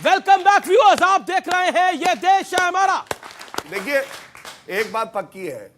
Welcome back viewers, आप देख रहे हैं ये देश है हमारा। देखिए, एक बात पक्की है,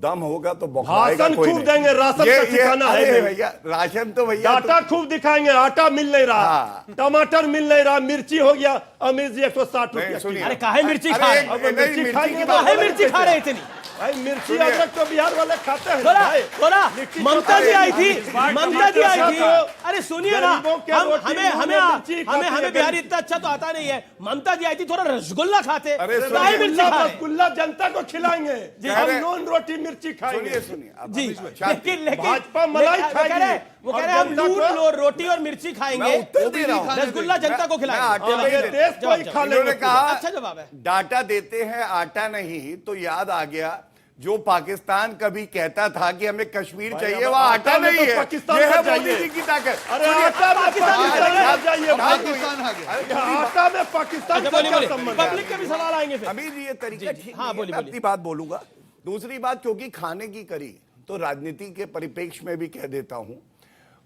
दम होगा तो बौखलाएगा कोई खूब नहीं। देंगे, राशन का ठिकाना है भैया, राशन तो भैया डाटा खूब दिखाएंगे, आटा मिल नहीं रहा, हाँ। टमाटर मिल नहीं रहा, मिर्ची हो गया अमीर जी 160 रुपया। सुनिए, अरे काहे मिर्ची खा रहे हैं? मिर्ची खाएंगे, काहे मिर्ची खा रहे हैं इतनी? भाई मिर्ची अदरक तो बिहार वाले खाते हैं थोड़ा भाई। थोड़ा ममता जी आई थी, ममता जी आई थी। तो अरे सुनिए ना, गरीबों के रोटी हमें मुंह हमें में मिर्ची खाते हमें हमें हैं। बिहारी इतना अच्छा तो आता नहीं है। ममता जी आई थी, थोड़ा रसगुल्ला खाते। अरे काहे मिर्ची खा रहे हैं? रसगुल्ला जनता को खिलाएंगे, हम नॉन रोटी मिर्ची खाएंगे। सुनिए अब जी, शांति। लेकिन भाजपा मलाई वो कह खाएगी रहे हैं, वो कह रहे हैं हम और जनता नून रोटी और मिर्ची खाएंगे, मैं उत्तर दे रहा हूं। रसगुल्ला जनता को खिलाएंगे। आटे में ये दे- देश को ही खा इन्होंने लेंगे। कहा अच्छा जवाब है। डाटा देते हैं आटा नहीं, तो याद आ गया जो पाकिस्तान कभी कहता था कि हमें कश्मीर चाहिए, अब वह आटा आटा में नहीं तो है। पाकिस्तान ये है का मोदी चाहिए। जी की ताकत। अरे आटा में पाकिस्तान आ जाइए भाई। पाकिस्तान आ गया। आटा में पाकिस्तान अच्छा का बोलिए क्या बोलिए, संबंध है? पब्लिक के भी सवाल आएंगे फिर। अमीर जी, ये तरीका जी, ठीक हाँ, नहीं है। बोलिए, मैं बोलिए। अपनी बात बोलूंगा। दूसरी बात, क्योंकि खाने की करी तो राजनीति के परिप्रेक्ष्य में भी कह देता हूं,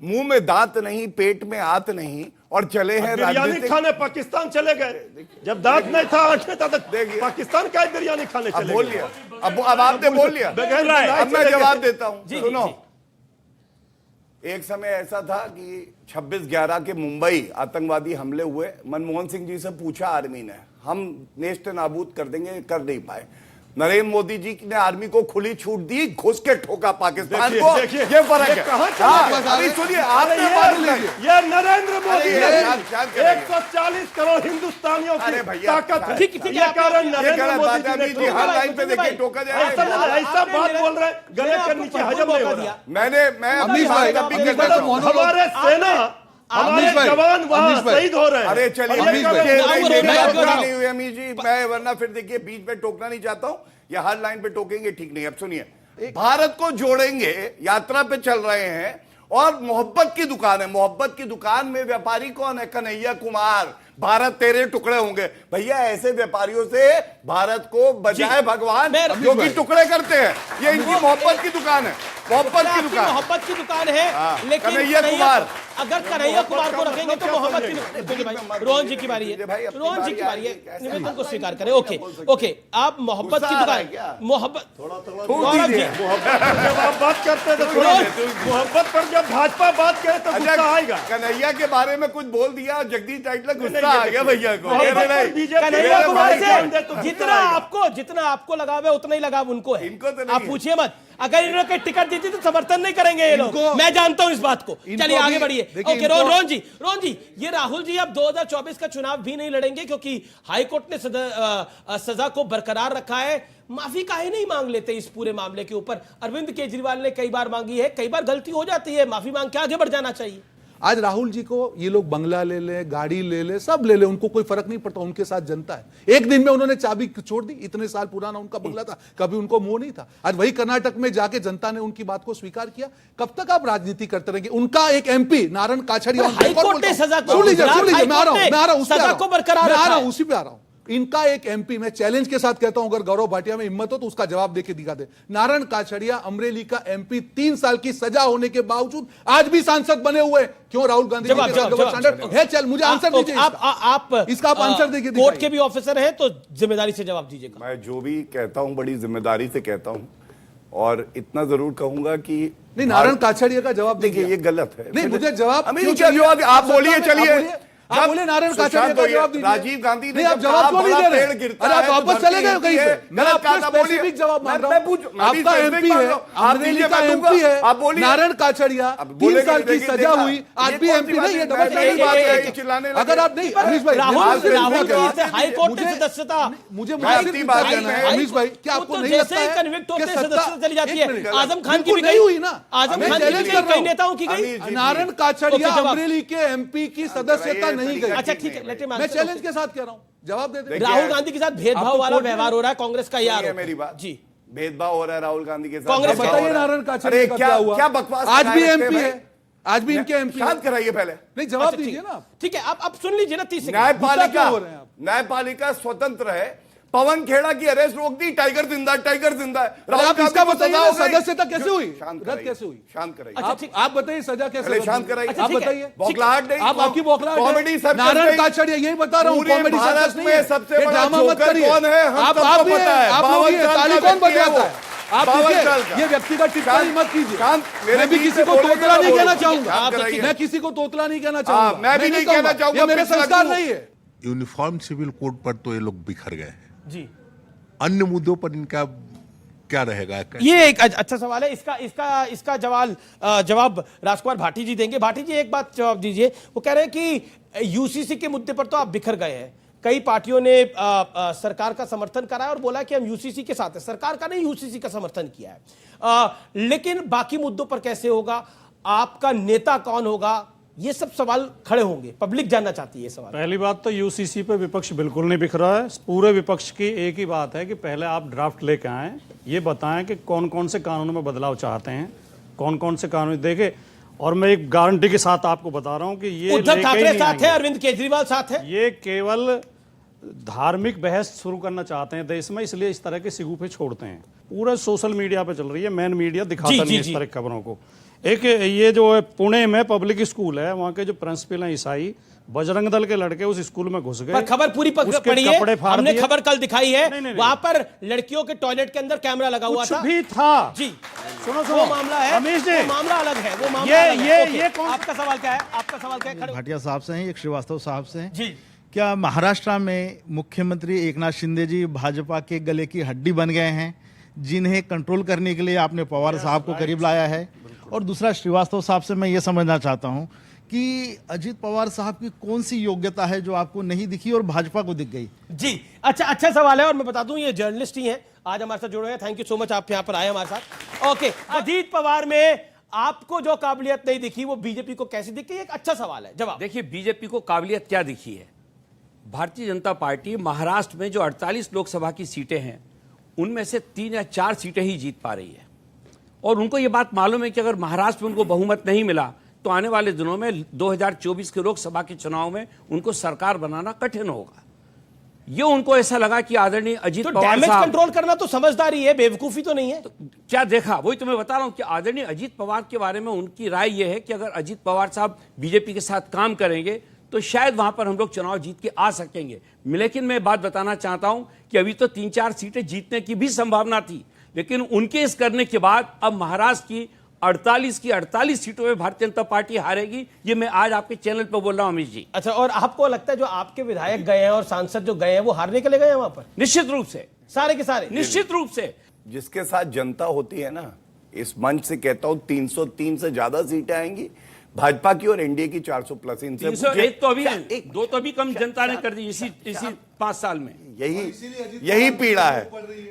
मुंह में दांत नहीं, पेट में आत नहीं, और चले हैं बिरयानी राजनीतिक। खाने पाकिस्तान चले गए, जब दांत नहीं था आंखें था तो देखिए। पाकिस्तान का ही बिरयानी खाने अब चले बोल गए। लिया, अब आपने बोल लिया, बगैर बनाए अब मैं चले जवाब गए। देता हूं। जी, सुनो, जी। एक समय ऐसा था कि 26/11 के मुंबई आतंकवादी हमले हुए। मनमोहन सिंह जी से पूछा आर्मी ने, हम नेस्त नाबूद कर देंगे, कर नहीं पाए। नरेंद्र मोदी जी ने आर्मी को खुली छूट दी, घुस के ठोका पाकिस्तान को। देखिए, ये फर्क ये है। कहाँ चला हाँ, गया? अभी सुनिए, आपने अरे बात ये- लीजिए। ये नरेंद्र मोदी अरे ये शांत करिए। 140 करोड़ हिंदुस्तानियों अरे की भैया, ताकत है। ठीक है, ये कारण ये नरेंद्र गलत मोदी बात जी है। ने अभी जी हर ठोका। लाइन पे देखिए टोका जा रहा ऐसा है। ऐसा बात बोल रहे हैं, गले के नीचे हजम नहीं हो रहा। मैं अपनी अमीश भाई, बात तब भी अमीश कहता भाई, हूं। मोनो- हमारे सेना, हमारे अमीश भाई, जवान वहां अमीश भाई। शहीद हो रहे हैं। अरे चलिए, और ये अमीश भाई, कारण- नहीं हुई अमीर जी, मैं वरना फिर देखिए बीच में टोकना नहीं चाहता हूं, या हर लाइन पे टोकेंगे ठीक नहीं। अब सुनिए, भारत को जोड़ेंगे, यात्रा पे चल रहे हैं, और मोहब्बत की दुकान है। मोहब्बत की दुकान में व्यापारी कौन है? कन्हैया कुमार। भारत तेरे टुकड़े होंगे। भैया, ऐसे व्यापारियों से भारत को बजाए भगवान, जो कि टुकड़े करते हैं। ये इनकी मोहब्बत की दुकान है, मोहब्बत की आपकी दुकान। मोहब्बत की दुकान है, हाँ, लेकिन कन्हैया कुमार। अगर कन्हैया कुमार को रखेंगे तो मोहब्बत की समझेंगे। देखिए भाई, रोहन जी की बारी है, भाई, अपनी रोहन जी की बारी बारी है, आ गई, निवेदन को कैसे स्वीकार करें। ओके ओके, आप मोहब्बत की गुस्सा आ रहा है दुकान, क्या? मोहब्बत थूक गौरव जी, दीजिए। मोहब्बत पर जब आप बात करते हैं तो थोड़ा मोहब्बत पर जब भाजपा बात करे तो गुस्सा आएगा। कन्हैया के बारे में कुछ बोल दिया, जगदीश टाइटलर गुस्सा आ गया भैया को। मोहब्बत अरे पर नहीं, बीजेपी कन्हैया मेरे कुमार भाई से दे तो गुस्सा जितना आपको लगाव है उतना ही लगाव उनको है। इनको तो नहीं आप है। पूछिए मत, अगर इन लोग के टिकट दी थी तो समर्थन नहीं करेंगे ये लोग, मैं जानता हूं इस बात को। चलिए आगे भी- बढ़िए। देखिए, ओके, रोहन जी, ये राहुल जी अब 2024 का चुनाव भी नहीं लड़ेंगे क्योंकि हाईकोर्ट ने सजा को बरकरार रखा है। माफी काहे नहीं मांग लेते इस पूरे मामले के ऊपर? अरविंद केजरीवाल ने कई बार मांगी है, कई बार गलती हो जाती है, माफी मांग के आगे बढ़ जाना चाहिए। आज राहुल जी को ये लोग बंगला ले ले, गाड़ी ले ले, सब ले ले, उनको कोई फर्क नहीं पड़ता। उनके साथ जनता है। एक दिन में उन्होंने चाबी छोड़ दी। इतने साल पुराना उनका बंगला था, कभी उनको मोह नहीं था। आज वही कर्नाटक में जाके जनता ने उनकी बात को स्वीकार किया। कब तक आप राजनीति करते रहेंगे? उनका एक एमपी नारायण काछड़िया, हाईकोर्ट ने सजा को- सुन लीजिए, मैं आ रहा हूं, मैं आ रहा हूं, सजा को बरकरार रखा है। उसी पे आ रहा हूं। इनका एक एमपी, मैं चैलेंज के साथ कहता हूं, अगर गौरव भाटिया में हिम्मत हो तो उसका जवाब देके दिखा दे। नारायण काछड़िया अमरेली का एमपी 3 साल की सजा होने के बावजूद आज भी सांसद बने हुए। क्यों? राहुल गांधी जी के साथ डबल स्टैंडर्ड है। चल, मुझे आंसर दीजिए इसका आप आंसर देखिए, कोर्ट के भी ऑफिसर हैं तो जिम्मेदारी से जवाब दीजिएगा। मैं जो भी कहता हूं बड़ी जिम्मेदारी से कहता हूं, और इतना जरूर कहूंगा कि नहीं, नारायण काछड़िया का जवाब देखिए, दीजिए। ये गलत है। नहीं, मुझे जवाब अमीर क्यों क्या चाहिए? जवाब? आप बोलिए, चलिए। आप बोले नारायण काछड़िया का जवाब दीजिए। राजीव गांधी ने नहीं, आप जब जवाब कहा क्यों नहीं बड़ा दे रहे? पेड़ गिरता अरे आप है तो वापस चले धरती गए हिलती कहीं है। पे। मैं आपका स्पेसिफिक जवाब मांग रहा हूं। आपका एमपी है, अमरेली का एमपी है, आप बोलिए। नारायण काछड़िया 3 साल की सजा हुई, आज भी एमपी नहीं है। डबल स्टैंडर्ड बात है। अगर आप नहीं, अमीश भाई, राहुल मुझे हाईकोर्ट की सदस्यता, मुझे अपनी सिर्फ बात इतना कहना है, अमीश भाई, क्या आपको नहीं जैसे लगता ही है कन्विक्ट कि होते हैं सत्ता- सदस्यता चली जाती एक है? मिनट, आजम खान की भी नहीं हुई ना। आजम मैं खान की चैलेंज भी कर रहा कई हूं। नेताओं की गई। जी, नारायण काछड़िया ओके, जवाब। अमरेली के एमपी की सदस्यता नहीं गई। अच्छा ठीक है, लेट हिम मैं आंसर। चैलेंज के साथ कह रहा हूं, जवाब दे दे। राहुल गांधी के साथ भेदभाव आपको वाला कोर्ट में- व्यवहार हो रहा है कांग्रेस का, यार सुनिए मेरी बात। जी। भेदभाव हो रहा है राहुल गांधी के साथ। कांग्रेस भेदभाव बताइए हो रहा है। नारायण काछड़िया अरे का क्या हुआ? क्या बकवास आज भी लगाए रखते एमपी हैं है, आज भी इनके एमपी शांत कराइए पहले। नहीं, जवाब अच्छा, दीजिए ठीक ना आप। ठीक है, आप सुन लीजिए ना 30 सेकंड। न्यायपालिका गुस्सा क्यों हो रहे हैं आप? न्यायपालिका स्वतंत्र है। पवन खेड़ा की अरेस्ट रोक दी, टाइगर जिंदा है, टाइगर जिंदा है। अरे आप इसका बताइए ना, सदस्यता कैसे हुई, शांत रद्द कैसे हुई? शांत कराइए। आप बताइए सजा कैसे अरे रद्द शांत हुई? कराइए। आप ठीक है, बताइए, बौखलाहट नहीं, आप आपकी बौखलाहट है। कॉमेडी सर्कस नारायण नहीं। काछड़िया यही बता रहा हूँ, पूरे कॉमेडी भारत सर्कस नहीं में है। सबसे ये बड़ा ड्रामा मत जोकर करिए। कौन है, हम आप सबको भी पता है। आप लोग 52 ये साल ताली का कौन व्यक्ति है बजाता वो। है? आप 52 साल देखिए, का। ये व्यक्तिगत टिप्पणी मत कीजिए। शांत, मेरे मैं भी बीच किसी में को बोलेंगे तोतला तो नहीं कहना बोलेंगे। चाहूंगा। शांत कराइए। मैं किसी को तोतला नहीं कहना हाँ, चाहूंगा। मैं भी नहीं कहना चाहूंगा, ये मेरे पिछला संस्कार क्यों? नहीं है। यूनिफॉर्म सिविल कोड पर तो ये लोग बिखर गए हैं, जी, अन्य मुद्दों पर इनका क्या रहेगा? ये एक अच्छा सवाल है। इसका जवाब राजकुमार भाटी जी देंगे। भाटी जी एक बात जवाब दीजिए। वो कह रहे हैं कि यूसीसी के मुद्दे पर तो आप बिखर गए हैं, कई पार्टियों ने सरकार का समर्थन करा है और बोला कि हम यूसीसी के साथ हैं, सरकार का नहीं यूसीसी का समर्थन किया है, लेकिन बाकी मुद्दों पर कैसे होगा, आपका नेता कौन होगा, ये सब सवाल खड़े होंगे, पब्लिक जानना चाहती है ये सवाल। पहली बात तो यूसीसी पे विपक्ष बिल्कुल नहीं बिखरा है। पूरे विपक्ष की एक ही बात है कि पहले आप ड्राफ्ट लेके आएं, ये बताएं कि कौन कौन से कानूनों में बदलाव चाहते हैं, कौन कौन से कानून देखे। और मैं एक गारंटी के साथ आपको बता रहा हूं कि ये उद्धव लेके ही ठाकरे नहीं साथ आएंगे। है, अरविंद केजरीवाल साथ है। ये केवल धार्मिक बहस शुरू करना चाहते हैं देश में, इसलिए इस तरह के सिगुफे छोड़ते हैं। पूरा सोशल मीडिया पे चल रही है, मेन मीडिया दिखाता नहीं इस तरह की खबरों को। एक ये जो है पुणे में पब्लिक स्कूल है, वहाँ के जो प्रिंसिपल हैं ईसाई, बजरंग दल के लड़के उस स्कूल में घुस गए। पर खबर पूरी उसके पड़ी है, कपड़े फाड़ हमने दिए। खबर कल दिखाई है। नहीं, नहीं, वहां पर लड़कियों के टॉयलेट के अंदर कैमरा लगा हुआ कुछ था। भी था जी, सुनो वो मामला है, अमीश जी, वो मामला अलग है, वो मामला अलग है। ये ओके, ये कौन आपका सवाल क्या है? आपका सवाल क्या है? खड़े भाटिया साहब से हैं, एक श्रीवास्तव साहब से हैं। जी, क्या महाराष्ट्र में मुख्यमंत्री एकनाथ शिंदे जी भाजपा के गले की हड्डी बन गए हैं, जिन्हें कंट्रोल करने के लिए आपने पवार साहब को करीब लाया है? और दूसरा श्रीवास्तव साहब से मैं ये समझना चाहता हूं कि अजित पवार साहब की कौन सी योग्यता है जो आपको नहीं दिखी और भाजपा को दिख गई? जी, अच्छा सवाल है। और मैं बता दूं, ये जर्नलिस्ट ही हैं, आज हमारे साथ जुड़े हैं। थैंक यू सो मच, आप यहाँ पर आए हमारे साथ। ओके, अजीत पवार में आपको जो काबिलियत नहीं दिखी, वो बीजेपी को कैसी दिखी? एक अच्छा सवाल है, जवाब। देखिए, बीजेपी को काबिलियत क्या दिखी है? भारतीय जनता पार्टी महाराष्ट्र में जो 48 लोकसभा की सीटें हैं, उनमें से 3 या 4 सीटें ही जीत पा रही है। और उनको ये बात मालूम है कि अगर महाराष्ट्र में उनको बहुमत नहीं मिला तो आने वाले दिनों में 2024 के लोकसभा के चुनाव में उनको सरकार बनाना कठिन होगा। ये उनको ऐसा लगा कि आदरणीय अजीत तो पवार डैमेज साहब, कंट्रोल करना तो समझदारी है, बेवकूफी तो नहीं है। तो क्या देखा, वही तो मैं बता रहा हूं कि आदरणीय अजीत पवार के बारे में उनकी राय यह है कि अगर अजीत पवार साहब बीजेपी के साथ काम करेंगे तो शायद वहां पर हम लोग चुनाव जीत के आ सकेंगे। लेकिन मैं बात बताना चाहता हूं कि अभी तो 3-4 सीटें जीतने की भी संभावना थी, लेकिन उनके इस करने के बाद अब महाराष्ट्र की 48 सीटों में भारतीय जनता पार्टी हारेगी। ये मैं आज आपके चैनल पर बोल रहा हूं अमित जी। अच्छा, और आपको लगता है जो आपके विधायक गए हैं और सांसद जो गए हैं, वो हारने के लिए गए हैं वहां पर? निश्चित रूप से, सारे के सारे निश्चित रूप से। जिसके साथ जनता होती है ना, इस मंच से कहता हूं 303 से ज्यादा सीटें आएंगी भाजपा की और एनडीए की 400 प्लस। इनसे 301 तो अभी, 2 तो अभी कम जनता ने कर दी इसी 5 साल में। यही पीड़ा है।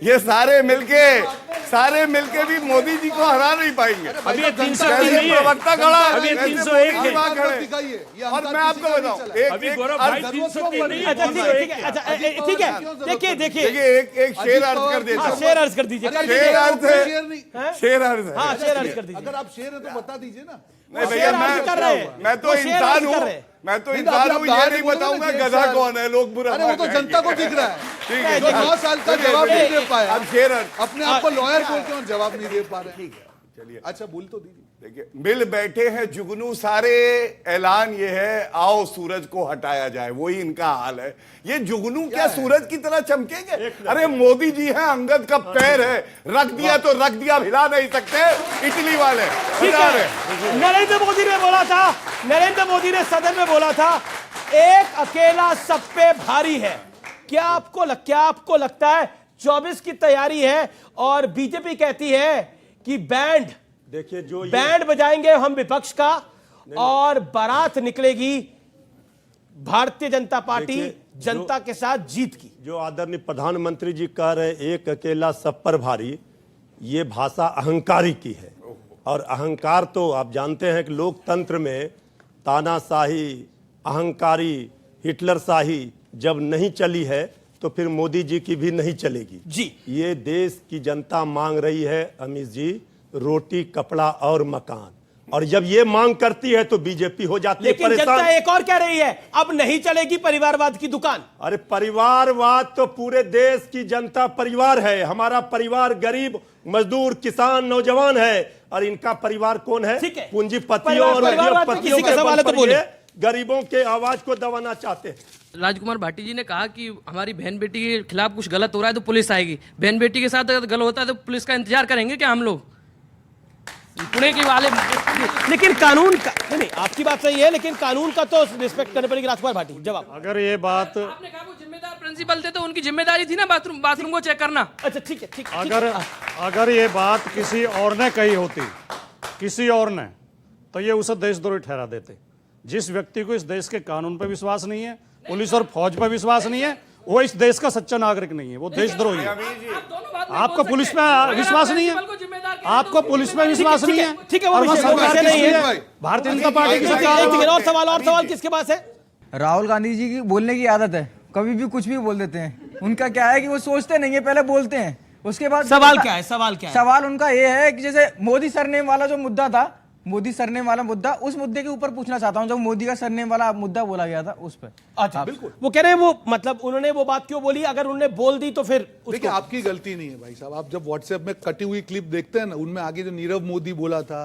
ये सारे मिलके भी मोदी जी को हरा नहीं पाएंगे। अभी ये 300 कैसे नहीं है, प्रवक्ता खड़ा है, अभी ये कैसे 301 मोदी है। वहां खड़े। और मैं आपको बताऊं, अभी गौरव भाई 300 नहीं है, अच्छा, ठीक है, अच्छा, ठीक है। देखिए एक शेर अर्ज कर देता हाँ, हूं। शेर अर्ज कर दीजिए, कर दीजिए। शेर अर्ज है, हैं? शेर अर्ज है। हाँ, शेर अर्ज कर दीजिए। अगर आप शेर है तो बता दीजिए ना। नहीं वो भैया, शेर अर्ज कर रहे हैं। मैं तो वो शेर इंसान अर्ज हूँ, कर रहे हैं। मैं तो नहीं, इंसान आप हूँ, बाहर ये नहीं बोलोगे ना, बताऊंगा शेर गधा साहब। कौन है, लोग बुरा अरे वो तो मान जनता को जाएंगे। दिख रहा है। ठीक है, जो 9 साल का जवाब नहीं दे पाया, अब शेर अर्ज अपने आप को लॉयर बोलते हैं और जवाब नहीं दे पा रहे। चलिए, अच्छा बोल तो दीजिए। देखिए, मिल बैठे हैं जुगनू सारे, ऐलान ये है आओ सूरज को हटाया जाए, वही इनका हाल है। ये जुगनू क्या सूरज की तरह चमकेंगे? अरे मोदी जी हैं, अंगद का पैर है, रख दिया तो रख दिया, हिला नहीं सकते। इटली वाले ठीक हिला है। रहे। नरेंद्र मोदी ने बोला था, नरेंद्र मोदी ने सदन में बोला था, एक अकेला सब पे भारी है। क्या आपको लगता है 24 की तैयारी है और बीजेपी कहती है कि देखिए जो बैंड बजाएंगे हम विपक्ष का और बारात निकलेगी भारतीय जनता पार्टी जनता के साथ जीत की? जो आदरणीय प्रधानमंत्री जी कह रहे एक अकेला सब पर भारी, ये भाषा अहंकारी की है। और अहंकार तो आप जानते हैं कि लोकतंत्र में तानाशाही, अहंकारी, हिटलरशाही जब नहीं चली है तो फिर मोदी जी की भी नहीं चलेगी जी। ये देश की जनता मांग रही है अमित जी, रोटी, कपड़ा और मकान। और जब ये मांग करती है तो बीजेपी हो जाती है लेकिन जनता परेशान। एक और कह रही है, अब नहीं चलेगी परिवारवाद की दुकान। अरे परिवारवाद तो पूरे देश की जनता परिवार है। हमारा परिवार गरीब, मजदूर, किसान, नौजवान है। और इनका परिवार कौन है? ठीक है। पूंजीपतियों और परिवारवाद पे उद्योगपतियों किसी का के सवाल बल है तो पर बोले। ये गरीबों के आवाज को दबाना चाहते हैं। राजकुमार भाटी जी ने कहा कि हमारी बहन बेटी के खिलाफ कुछ गलत हो रहा है तो पुलिस आएगी। बहन बेटी के साथ अगर गलत होता है तो पुलिस का इंतजार करेंगे क्या हम लोग? पुणे के वाले लेकिन कानून का नहीं, आपकी बात सही है, लेकिन कानून का तो रिस्पेक्ट करनी पड़ेगी। राजकुमार भाटी, जवाब। अगर ये बात आपने कहा वो जिम्मेदार प्रिंसिपल थे तो उनकी जिम्मेदारी थी ना बाथरूम को चेक करना। अच्छा ठीक है, ठीक है। अगर ये बात किसी और ने कही होती, किसी और ने, तो ये उसे देशद्रोही ठहरा देते। जिस व्यक्ति को इस देश के कानून पर विश्वास नहीं है, पुलिस और फौज पर विश्वास नहीं है, वो इस देश का सच्चा नागरिक नहीं है, वो देशद्रोही है। आपको पुलिस पे विश्वास नहीं है, आपको पुलिस पे विश्वास नहीं है, ठीक है, वो और वहाँ विषय सरकार नहीं है। किसकी है? भारतीय जनता पार्टी की एक सरकार सेकंड, है। और सवाल किसके पास है? राहुल गांधी जी की बोलने की आदत है, कभी भी कुछ भी बोल देते हैं। उनका क्या है कि वो सोचते नहीं है, पहले बोलते हैं, उसके बाद सवाल क्या है? सवाल क्या है? सवाल उनका ये है कि जैसे मोदी सरनेम वाला जो मुद्दा था, मोदी सरनेम वाला मुद्दा, उस मुद्दे के ऊपर पूछना चाहता हूं, जब मोदी का सरनेम वाला मुद्दा बोला गया था उस पर। अच्छा, बिल्कुल। वो कह रहे हैं वो मतलब उन्होंने वो बात क्यों बोली? अगर उन्होंने बोल दी तो फिर देखिए आपकी गलती नहीं है भाई साहब। आप जब व्हाट्सएप में कटी हुई क्लिप देखते हैं ना, उनमें आगे जो नीरव मोदी बोला था,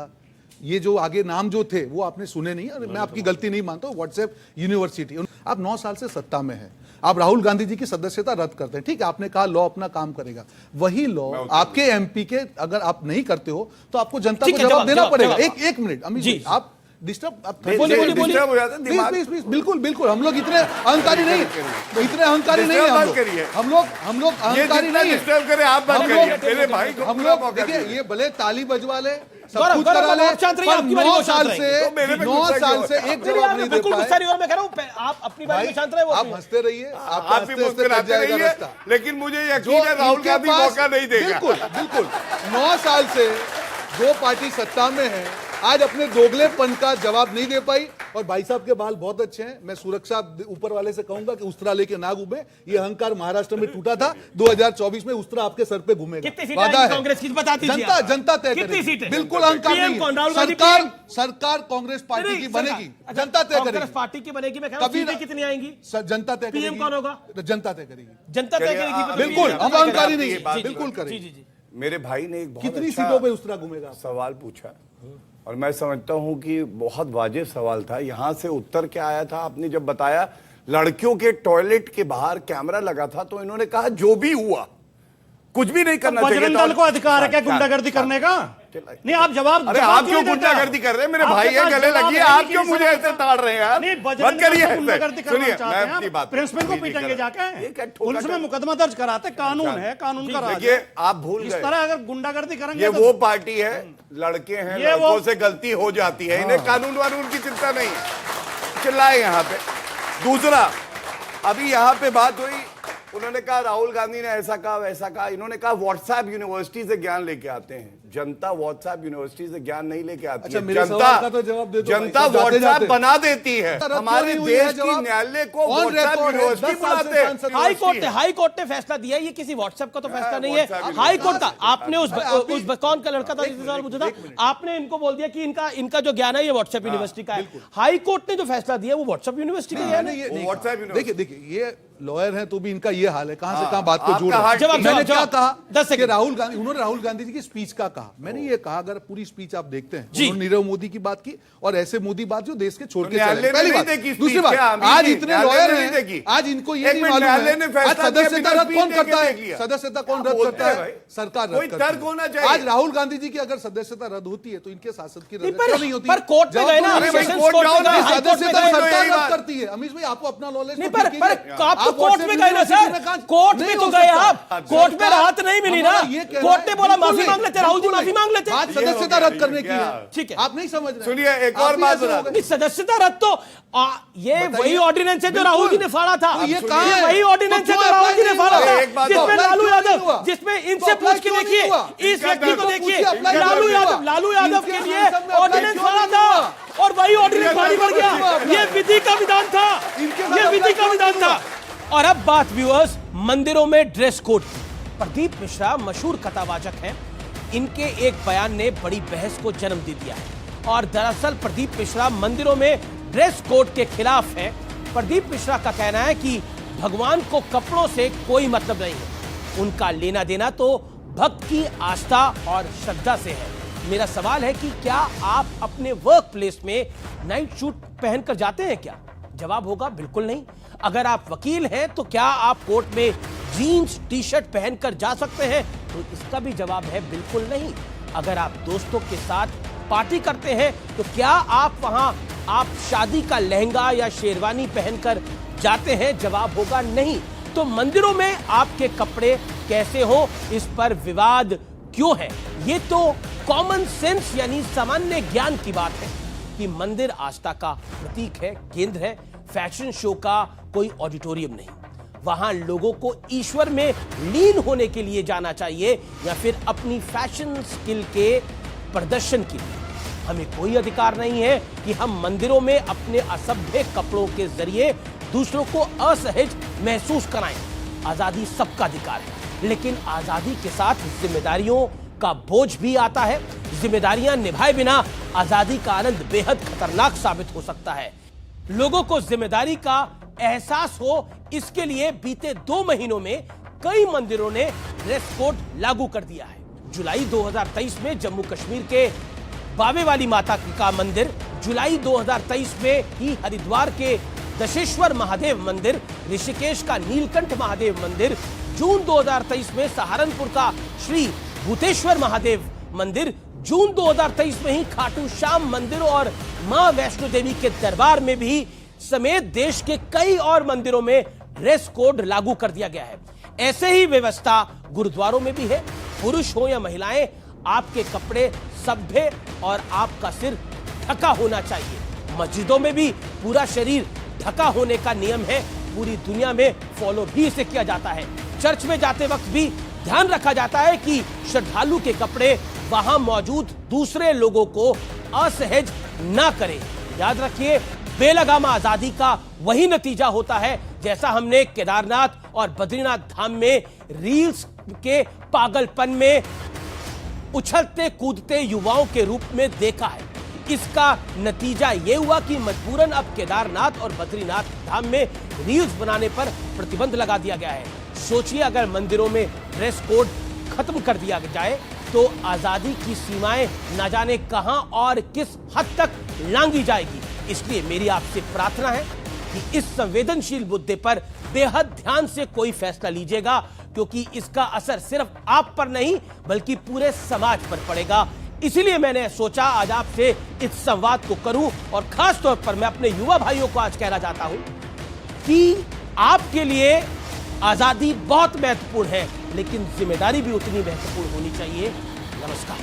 ये जो आगे नाम जो थे वो आपने सुने नहीं। और मैं आपकी गलती नहीं मानता हूं। व्हाट्सएप यूनिवर्सिटी, आप 9 साल से सत्ता में है, आप राहुल गांधी जी की सदस्यता रद्द करते हैं। ठीक है, आपने कहा लॉ अपना काम करेगा, वही लॉ आपके एमपी के अगर आप नहीं करते हो तो आपको जनता को जवाब देना पड़ेगा। एक मिनट अमित जी, आप डिस्टर्ब बिल्कुल बिल्कुल। हम लोग इतने अहंकारी नहीं, इतने अहंकारी नहीं है हम लोग अहंकारी नहीं है। डिस्टर्ब करें आप बात करिए, मेरे भाई को हम लोग देखिए, ये भले ताली बजवा ले, सब गौरव, कुछ करा ले, आप शांत रहिए, पर आपकी बारी में 9 शांत साल रहिए। से तो मेरे पे 9 गुस्सा साल क्यों से होता है? एक जवाब नहीं दे बिल्कुल गुस्सा पाए। नहीं हो रहा, मैं कह रहा हूं आप अपनी बारी में शांत रहे। आप हंसते रहिए, आपका आप भी हंसते हंसते कट मुस्कुराते जाएगा रहिए, रास्ता। लेकिन मुझे यकीन है राहुल इनके गांधी पास- मौका नहीं देगा। बिल्कुल बिल्कुल। 9 साल से जो पार्टी सत्ता में है आज अपने दोगलेपन का जवाब नहीं दे पाई। और भाई साहब के बाल बहुत अच्छे हैं, मैं सुरक्षा ऊपर वाले से कहूंगा कि उस्तरा लेके ना घूमे। ये अहंकार महाराष्ट्र में टूटा था, 2024 में उस्तरा आपके सर पे घूमेगा। कितनी सीटें वादा आएंगी है। कांग्रेस की? बता दीजिए जनता आप। जनता तय कितनी करेगी। सीटें? बिल्कुल अहंकार PM नहीं कौन? है। राहुल गांधी सरकार कांग्रेस पार्टी की बनेगी, जनता तय कांग्रेस करेगी। पार्टी की बनेगी। मैं कह रहा हूं कभी सीटें कितनी आएंगी? जनता तय करेगी। PM कौन होगा? जनता तय करेगी। जनता तय करेगी। बिल्कुल, हम अहंकारी नहीं ये बात है, बिल्कुल जी करेंगे। जी जी। मेरे भाई ने एक बहुत कितनी अच्छा सीटों पे उस्तरा घूमेगा? सवाल पूछा और मैं समझता हूं कि बहुत वाजिब सवाल था। यहां से उत्तर क्या आया था? आपने जब बताया लड़कियों के टॉयलेट के बाहर कैमरा लगा था तो इन्होंने कहा जो भी हुआ कुछ भी नहीं करना चाहिए। बजरंग दल को अधिकार है क्या गुंडागर्दी करने का? नहीं, आप जवाब अरे आप क्यों गुंडागर्दी कर रहे हैं? मेरे भाई है, गले लगी है, आप क्यों मुझे ऐसे ताड़ रहे हैं यार? नहीं, मत बजरंग करिए दल को ऐसे। गुंडागर्दी करना सुनिए, चाहते मैं हैं अपनी आप। बात प्रिंसिपल को नहीं पीटेंगे कर रहा। जाके? ये क्या ठोका पुलिस में ठोका? मुकदमा दर्ज कराते, कानून है, कानून का राज देखिए, है। आप भूल इस गए, तरह अगर गुंडागर्दी करेंगे ये तो वो पार्टी है, लड़के हैं, ये लड़कों वो- से गलती हो जाती है, इन्हें कानून वानून की चिंता नहीं है। चिल्लाए यहाँ पे। दूसरा, अभी यहाँ पे बात हुई, उन्होंने कहा राहुल गांधी ने ऐसा कहा वैसा कहा। इन्होंने कहा व्हाट्सएप यूनिवर्सिटी से ज्ञान लेके आते हैं। जनता व्हाट्सएप यूनिवर्सिटी से ज्ञान नहीं लेके आती अच्छा, है। मेरे सवाल का तो जवाब दे दो भाई, जनता सब जाते व्हाट्सएप जाते। बना देती है। रद्द हमारे क्यों नहीं हुई है देश की जवाब? न्यायालय को On व्हाट्सएप record है, यूनिवर्सिटी 10 साल से बुलाते हैं। सांसद हाई कोर्ट ने फैसला दिया, ये किसी व्हाट्सएप का तो फैसला नहीं है। WhatsApp हाई कोर्ट का यूनिवर्सिटी। आपने उस कौन का लड़का था जिससे सवाल पूछा था, आपने इनको बोल दिया कि इनका जो ज्ञान है ये व्हाट्सएप यूनिवर्सिटी का है। हाई कोर्ट ने जो फैसला दिया वो व्हाट्सएप यूनिवर्सिटी का ज्ञान है। ये नहीं WhatsApp कहा। यूनिवर्सिटी। देखिए ये लॉयर है तो भी इनका ये हाल है, कहां से कहां बात को आपका जोड़ रहे हैं। हाथ जवाब, मैंने जवाब, क्या जवाब। कहा 10 कि सेकंड। उन्होंने राहुल गांधी जी की स्पीच का कहा। मैंने ये कहा अगर पूरी स्पीच आप देखते हैं, जी। उन्होंने नीरव मोदी की बात की और ऐसे मोदी बात जो देश के छोड़ के न्यायालय चले। ने पहली नहीं बात। देखी speech दूसरी बात, क्या, अमीर आज जी? इतने न्यायालय लॉयर ने नहीं हैं, देखी। आज इनको ये एक नहीं मिनट, मालूम न्यायालय ने है फैसला आज किया, सदस्यता बिना रद्द कौन speech करता देख है? लिया। सदस्यता कौन आप रद्द बोलते करता हैं है? भाई। सरकार कोई रद्द करती तर्क है। होना चाहिए। आज राहुल गांधी जी की अगर सदस्यता रद्द होती है तो इनके शासक की नहीं, रद्द क्यों नहीं होती? पर कोर्ट में गए ना, अरे भाई, सेशंस कोर्ट कोर्ट जाओ में ना, गए, हाई कोर्ट में सदस्यता गए। तो यही सरकार बात। रद्द करती है। अमीश भाई आपको अपना नॉलेज नहीं, पर आप तो कोर्ट में गए ना सर, कोर्ट में तो गए आप, कोर्ट में राहत नहीं मिली ना। कोर्ट ने बोला माफी मांग लेते, राहुल जी माफी मांग लेते। आज सदस्यता रद्द करने की है। ठीक है। आप नहीं समझ रहे। सुनिए, एक आप और भी बात ऐसे बता हो गए। नहीं, सदस्यता रद्द तो ये बताइए। वही ऑर्डिनेंस है जो राहुल जी ने फाड़ा था। तो ये कहाँ है? वही ऑर्डिनेंस तो है क्यों जो राहुल जी ने apply फाड़ा नहीं था, हुआ? एक बात जिसमें और। लालू क्यों नहीं यादव, हुआ? जिसमें तो इनसे apply पूछ के क्यों नहीं देखिए, हुआ? इस व्यक्ति को तो देखिए, पूछिए, apply क्यों लालू नहीं यादव, हुआ? लालू यादव इनके के लिए संसद में apply ऑर्डिनेंस क्यों फाड़ा नहीं था हुआ? और वही ऑर्डिनेंस भारी पड़ गया। इनके ये विधि का विधान था, इनके ये साथ विधि apply का क्यों विधान नहीं था। हुआ? और अब बात व्यूअर्स मंदिरों में ड्रेस कोड की। प्रदीप मिश्रा मशहूर कथावाचक हैं, इनके एक बयान ने बड़ी बहस को जन्म दे दिया है। और दरअसल प्रदीप मिश्रा मंदिरों में ड्रेस कोड के खिलाफ है। प्रदीप मिश्रा का कहना है कि भगवान को कपड़ों से कोई मतलब नहीं है, उनका लेना देना तो भक्त की आस्था और श्रद्धा से है। मेरा सवाल है कि क्या आप अपने वर्क प्लेस में नाइट सूट पहनकर जाते हैं क्या? जवाब होगा बिल्कुल नहीं। अगर आप वकील हैं तो क्या आप कोर्ट में जीन्स टी शर्ट पहनकर जा सकते हैं? तो इसका भी जवाब है बिल्कुल नहीं। अगर आप दोस्तों के साथ पार्टी करते हैं तो क्या आप वहां शादी का लहंगा या शेरवानी पहनकर जाते हैं? जवाब होगा नहीं। तो मंदिरों में आपके कपड़े कैसे हो, इस पर विवाद क्यों है? ये तो कॉमन सेंस यानी सामान्य ज्ञान की बात है कि मंदिर आस्था का प्रतीक है, केंद्र है, फैशन शो का कोई ऑडिटोरियम नहीं। वहां लोगों को ईश्वर में लीन होने के लिए जाना चाहिए या फिर अपनी फैशन स्किल के प्रदर्शन के लिए। हमें कोई अधिकार नहीं है कि हम मंदिरों में अपने असभ्य कपड़ों के जरिए दूसरों को असहज महसूस कराएं। आजादी सबका अधिकार है, लेकिन आजादी के साथ जिम्मेदारियों का बोझ भी आता है। जिम्मेदारियां निभाए बिना आजादी का आनंद बेहद खतरनाक साबित हो सकता है। लोगों को जिम्मेदारी का एहसास हो, इसके लिए बीते 2 महीनों में कई मंदिरों ने ड्रेस कोड लागू कर दिया है। जुलाई 2023 में जम्मू कश्मीर के बावे वाली माता का मंदिर, जुलाई 2023 में ही हरिद्वार के दशेश्वर महादेव मंदिर, ऋषिकेश का नीलकंठ महादेव मंदिर, जून 2023 में सहारनपुर का श्री भूतेश्वर महादेव मंदिर, जून 2023 में ही खाटू श्याम मंदिर और मां वैष्णो देवी के दरबार में भी समेत देश के कई और मंदिरों में ड्रेस कोड लागू कर दिया गया है। ऐसे ही व्यवस्था गुरुद्वारों में भी है। पुरुष हो या महिलाएं, आपके कपड़े सभ्य और आपका सिर ढका होना चाहिए। मस्जिदों में भी पूरा शरीर ढका होने का नियम है, पूरी दुनिया में फॉलो भी इसे किया जाता है। चर्च में जाते वक्त भी ध्यान रखा जाता है कि श्रद्धालु के कपड़े वहां मौजूद दूसरे लोगों को असहज ना करें। याद रखिए, बेलगाम आजादी का वही नतीजा होता है जैसा हमने केदारनाथ और बद्रीनाथ धाम में रील्स के पागलपन में उछलते कूदते युवाओं के रूप में देखा है। इसका नतीजा यह हुआ कि मजबूरन अब केदारनाथ और बद्रीनाथ धाम में रील्स बनाने पर प्रतिबंध लगा दिया गया है। सोचिए, अगर मंदिरों में ड्रेस कोड खत्म कर दिया जाए तो आजादी की सीमाएं न जाने कहां और किस हद तक लांघी जाएगी। इसलिए मेरी आपसे प्रार्थना है कि इस संवेदनशील मुद्दे पर बेहद ध्यान से कोई फैसला लीजिएगा, क्योंकि इसका असर सिर्फ आप पर नहीं बल्कि पूरे समाज पर पड़ेगा। इसीलिए मैंने सोचा आज आपसे इस संवाद को करूं, और खास तौर पर मैं अपने युवा भाइयों को आज कहना चाहता हूं कि आपके लिए आजादी बहुत महत्वपूर्ण है, लेकिन जिम्मेदारी भी उतनी महत्वपूर्ण होनी चाहिए। नमस्कार।